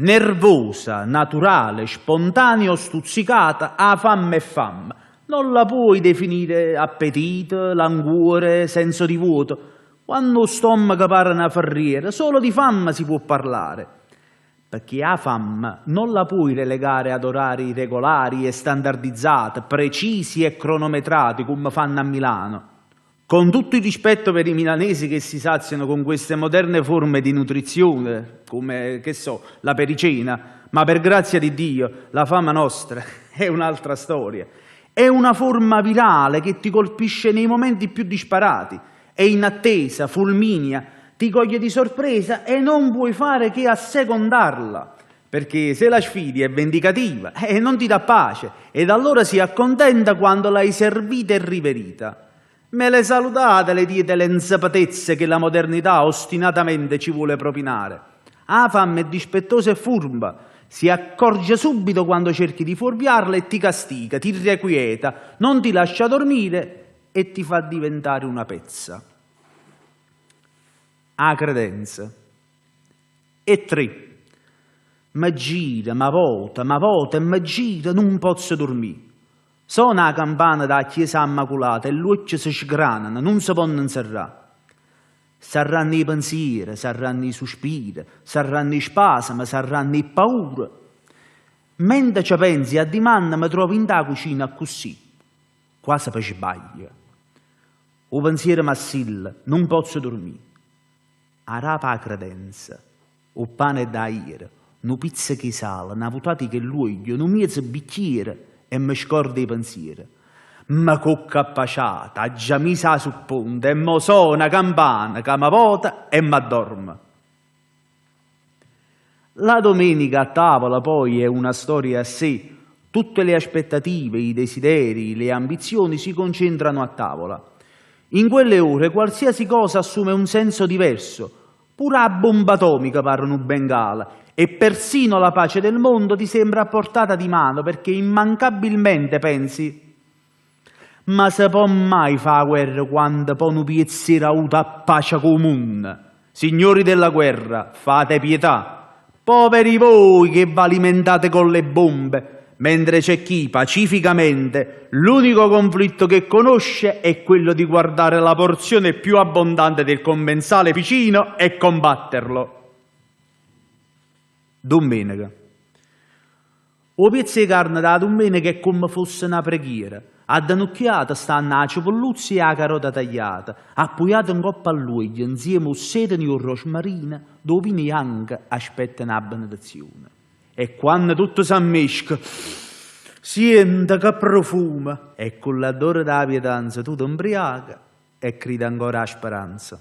nervosa, naturale, spontanea o stuzzicata, a fame e fame. Non la puoi definire appetito, languore, senso di vuoto. Quando lo stomaco pare una ferriera, solo di fame si può parlare. Perché la fame non la puoi relegare ad orari regolari e standardizzati, precisi e cronometrati, come fanno a Milano. Con tutto il rispetto per i milanesi che si saziano con queste moderne forme di nutrizione, come, che so, la pericena, ma per grazia di Dio, la fame nostra è un'altra storia. È una forma virale che ti colpisce nei momenti più disparati, è inattesa, fulminea, ti coglie di sorpresa e non puoi fare che assecondarla, perché se la sfidi è vendicativa e non ti dà pace, ed allora si accontenta quando l'hai servita e riverita. Me le salutate le diete le insapatezze che la modernità ostinatamente ci vuole propinare. La fame è dispettosa e furba, si accorge subito quando cerchi di fuorviarla e ti castiga, ti irrequieta, non ti lascia dormire e ti fa diventare una pezza. A credenza. E 3. Mi gira, mi vota e mi gira, non posso dormire. Suona la campana da chiesa immacolata e gli occhi si sgranano, non si possono inserrare. Saranno i pensieri, saranno i sospiri, saranno i spasimi, saranno i paure. Mentre ci pensi a dimanda mi trovo in da cucina così, quasi per sbaglio. O pensiero massilla, non posso dormire. A rapa a credenza, o pane da ieri, una pizza che sale, una votata che luoglio, un mezzo bicchiere e mi scorda i pensieri. Ma cocca appasciata, già mi sa sul ponte, e mo suona campana che mi vota e mi addorma. La domenica a tavola poi è una storia a sé. Tutte le aspettative, i desideri, le ambizioni si concentrano a tavola. In quelle ore qualsiasi cosa assume un senso diverso. Pure la bomba atomica pare un bengala e persino la pace del mondo ti sembra a portata di mano perché immancabilmente pensi: ma se può mai fare guerra quando poi un piezziere ha avuto a pace comune? Signori della guerra, fate pietà. Poveri voi che vi alimentate con le bombe, mentre c'è chi pacificamente l'unico conflitto che conosce è quello di guardare la porzione più abbondante del commensale vicino e combatterlo. Domenica. O pezzo di carne da domenica è come fosse una preghiera. A dannucchiata stanno la cipolluzza e la carota tagliata, appoggiata in coppa all'uoglio insieme al sedano e al rosmarino, dove i bianchi aspettano la benedizione. E quando tutto si ammesca, sente che profuma, e con l'odore della pietanza tu ti imbriaca e credi ancora a speranza.